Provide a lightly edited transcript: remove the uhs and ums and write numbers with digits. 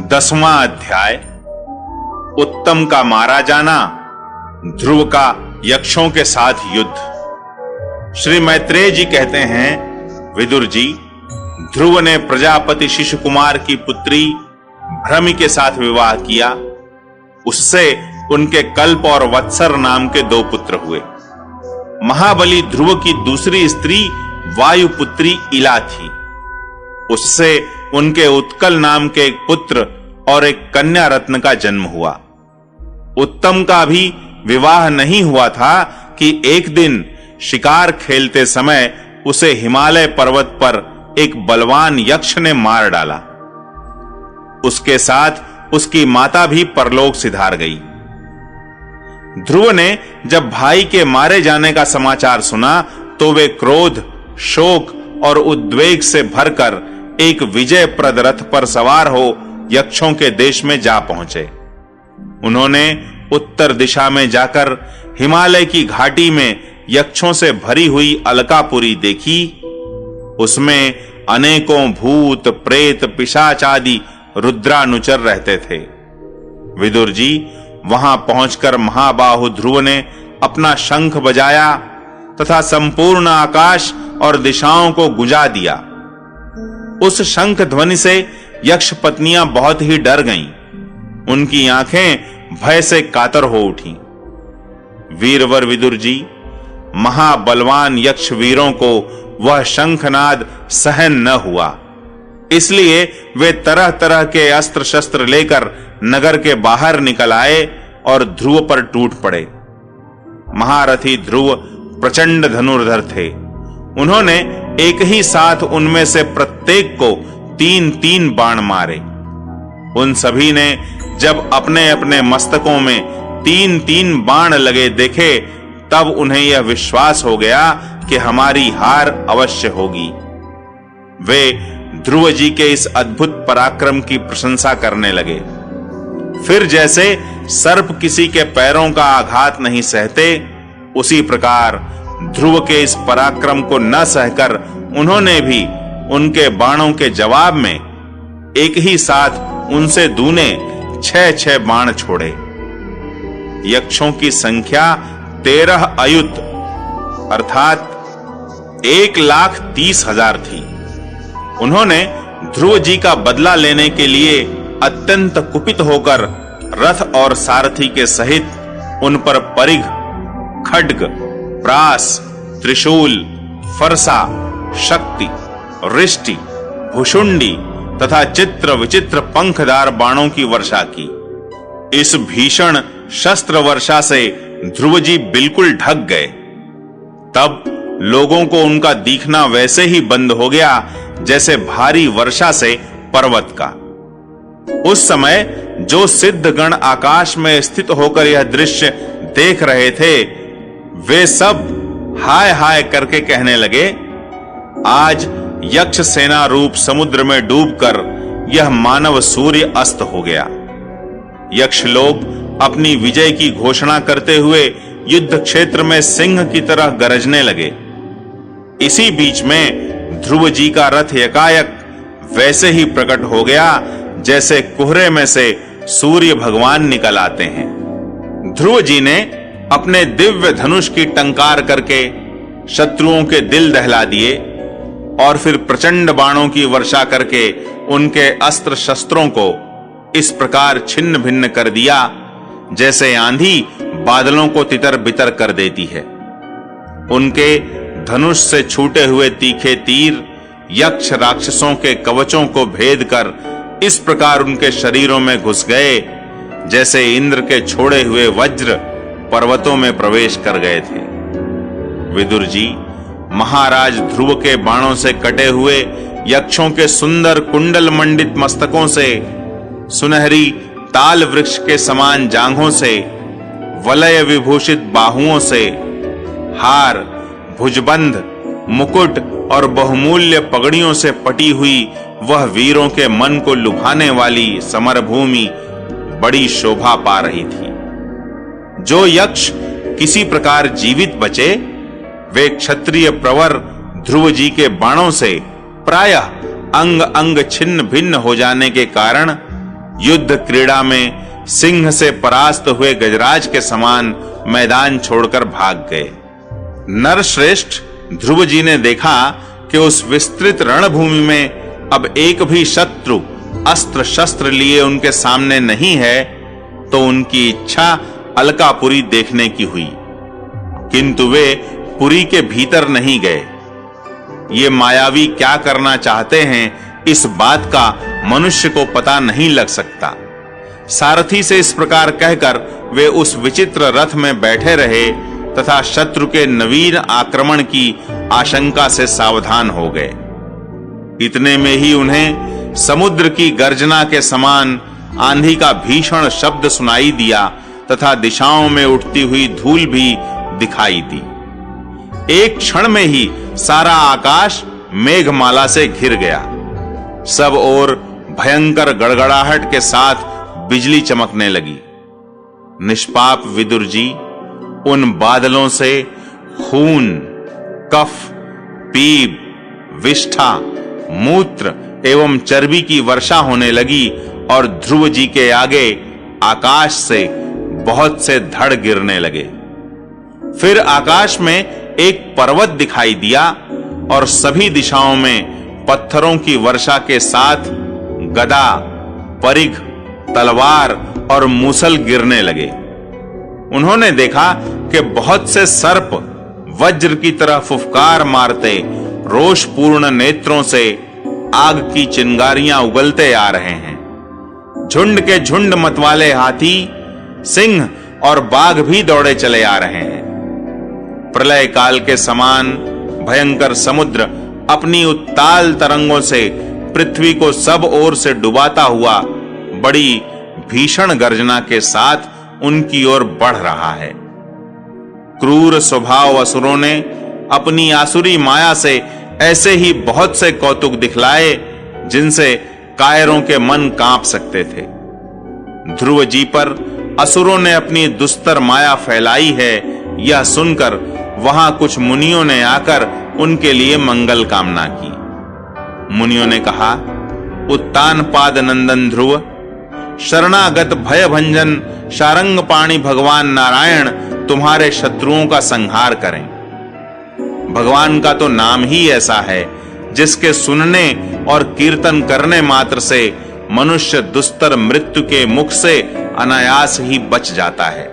10वां अध्याय। उत्तम का मारा जाना, ध्रुव का यक्षों के साथ युद्ध। श्री मैत्रेय जी कहते हैं, विदुर जी, ध्रुव ने प्रजापति शिशु कुमार की पुत्री भ्रमि के साथ विवाह किया। उससे उनके कल्प और वत्सर नाम के 2 पुत्र हुए। महाबली ध्रुव की दूसरी स्त्री वायुपुत्री इला थी। उससे उनके उत्कल नाम के एक पुत्र और एक कन्या रत्न का जन्म हुआ। उत्तम का भी विवाह नहीं हुआ था कि एक दिन शिकार खेलते समय उसे हिमालय पर्वत पर एक बलवान यक्ष ने मार डाला। उसके साथ उसकी माता भी परलोक सिधार गई। ध्रुव ने जब भाई के मारे जाने का समाचार सुना तो वे क्रोध, शोक और उद्वेग से भरकर एक विजयप्रद रथ पर सवार हो यक्षों के देश में जा पहुंचे। उन्होंने उत्तर दिशा में जाकर हिमालय की घाटी में यक्षों से भरी हुई अलकापुरी देखी। उसमें अनेकों भूत, प्रेत, पिशाच आदि रुद्रानुचर रहते थे। विदुर जी, वहां पहुंचकर महाबाहु ध्रुव ने अपना शंख बजाया तथा संपूर्ण आकाश और दिशाओं को गुंजा दिया। उस शंख ध्वनि से यक्ष पत्नियां बहुत ही डर गईं। उनकी आंखें भय से कातर हो उठी। वीरवर विदुर जी, महाबलवान यक्ष वीरों को वह शंखनाद सहन न हुआ, इसलिए वे तरह तरह के अस्त्र शस्त्र लेकर नगर के बाहर निकल आए और ध्रुव पर टूट पड़े। महारथी ध्रुव प्रचंड धनुर्धर थे। उन्होंने एक ही साथ उनमें से प्रत्येक को 3-3 बाण मारे। उन सभी ने जब अपने अपने मस्तकों में 3-3 बाण लगे देखे, तब उन्हें यह विश्वास हो गया कि हमारी हार अवश्य होगी। वे ध्रुव जी के इस अद्भुत पराक्रम की प्रशंसा करने लगे। फिर जैसे सर्प किसी के पैरों का आघात नहीं सहते, उसी प्रकार ध्रुव के इस पराक्रम को न सहकर उन्होंने भी उनके बाणों के जवाब में एक ही साथ उनसे दूने 6-6 बाण छोड़े। यक्षों की संख्या 13 अयुत अर्थात 1,30,000 थी। उन्होंने ध्रुव जी का बदला लेने के लिए अत्यंत कुपित होकर रथ और सारथी के सहित उन पर परिघ, खड्ग, प्रास, त्रिशूल, फरसा, शक्ति, रिष्टि, भुषुंडी तथा चित्र विचित्र पंखदार बाणों की वर्षा की। इस भीषण शस्त्र वर्षा से ध्रुव जी बिल्कुल ढक गए। तब लोगों को उनका दिखना वैसे ही बंद हो गया जैसे भारी वर्षा से पर्वत का। उस समय जो सिद्धगण आकाश में स्थित होकर यह दृश्य देख रहे थे, वे सब हाय हाय करके कहने लगे, आज यक्ष सेना रूप समुद्र में डूबकर यह मानव सूर्य अस्त हो गया। यक्ष लोग अपनी विजय की घोषणा करते हुए युद्ध क्षेत्र में सिंह की तरह गरजने लगे। इसी बीच में ध्रुव जी का रथ एकाएक वैसे ही प्रकट हो गया जैसे कोहरे में से सूर्य भगवान निकल आते हैं। ध्रुव जी ने अपने दिव्य धनुष की टंकार करके शत्रुओं के दिल दहला दिए और फिर प्रचंड बाणों की वर्षा करके उनके अस्त्र शस्त्रों को इस प्रकार छिन्न भिन्न कर दिया जैसे आंधी बादलों को तितर बितर कर देती है। उनके धनुष से छूटे हुए तीखे तीर यक्ष राक्षसों के कवचों को भेद कर इस प्रकार उनके शरीरों में घुस गए जैसे इंद्र के छोड़े हुए वज्र पर्वतों में प्रवेश कर गए थे। विदुर जी, महाराज ध्रुव के बाणों से कटे हुए यक्षों के सुंदर कुंडल मंडित मस्तकों से, सुनहरी ताल वृक्ष के समान जांघों से, वलय विभूषित बाहुओं से, हार, भुजबंध, मुकुट और बहुमूल्य पगड़ियों से पटी हुई वह वीरों के मन को लुभाने वाली समरभूमि बड़ी शोभा पा रही थी। जो यक्ष किसी प्रकार जीवित बचे, वे क्षत्रिय प्रवर ध्रुव जी के बाणों से प्रायः अंग अंग छिन्न भिन्न हो जाने के कारण युद्ध क्रीड़ा में सिंह से परास्त हुए गजराज के समान मैदान छोड़कर भाग गए। नरश्रेष्ठ ध्रुव जी ने देखा कि उस विस्तृत रणभूमि में अब एक भी शत्रु अस्त्र शस्त्र लिए उनके सामने नहीं है, तो उनकी इच्छा अलकापुरी देखने की हुई, किंतु वे पुरी के भीतर नहीं गए। ये मायावी क्या करना चाहते हैं, इस बात का मनुष्य को पता नहीं लग सकता। सारथी से इस प्रकार कहकर वे उस विचित्र रथ में बैठे रहे तथा शत्रु के नवीन आक्रमण की आशंका से सावधान हो गए। इतने में ही उन्हें समुद्र की गर्जना के समान आंधी का भीषण शब्द सुनाई दिया तथा दिशाओं में उठती हुई धूल भी दिखाई दी। एक क्षण में ही सारा आकाश मेघमाला से घिर गया। सब ओर भयंकर गड़गड़ाहट के साथ बिजली चमकने लगी। निष्पाप विदुर जी उन बादलों से खून, कफ, पीप, विष्ठा, मूत्र एवं चर्बी की वर्षा होने लगी और ध्रुव जी के आगे आकाश से बहुत से धड़ गिरने लगे। फिर आकाश में एक पर्वत दिखाई दिया और सभी दिशाओं में पत्थरों की वर्षा के साथ गदा, परिघ, तलवार और मूसल गिरने लगे। उन्होंने देखा कि बहुत से सर्प वज्र की तरह फुफकार मारते रोषपूर्ण नेत्रों से आग की चिंगारियां उगलते आ रहे हैं। झुंड के झुंड मतवाले हाथी, सिंह और बाघ भी दौड़े चले आ रहे हैं। प्रलय काल के समान भयंकर समुद्र अपनी उत्ताल तरंगों से पृथ्वी को सब ओर से डुबाता हुआ बड़ी भीषण गर्जना के साथ उनकी ओर बढ़ रहा है। क्रूर स्वभाव असुरों ने अपनी आसुरी माया से ऐसे ही बहुत से कौतुक दिखलाए जिनसे कायरों के मन कांप सकते थे। ध्रुव जी पर असुरों ने अपनी दुस्तर माया फैलाई है, यह सुनकर वहां कुछ मुनियों ने आकर उनके लिए मंगल कामना की। मुनियों ने कहा, उत्तान पाद नंदन ध्रुव, शरणागत भय भंजन शारंग पाणी भगवान नारायण तुम्हारे शत्रुओं का संहार करें। भगवान का तो नाम ही ऐसा है जिसके सुनने और कीर्तन करने मात्र से मनुष्य दुस्तर मृत्यु के मुख से अनायास ही बच जाता है।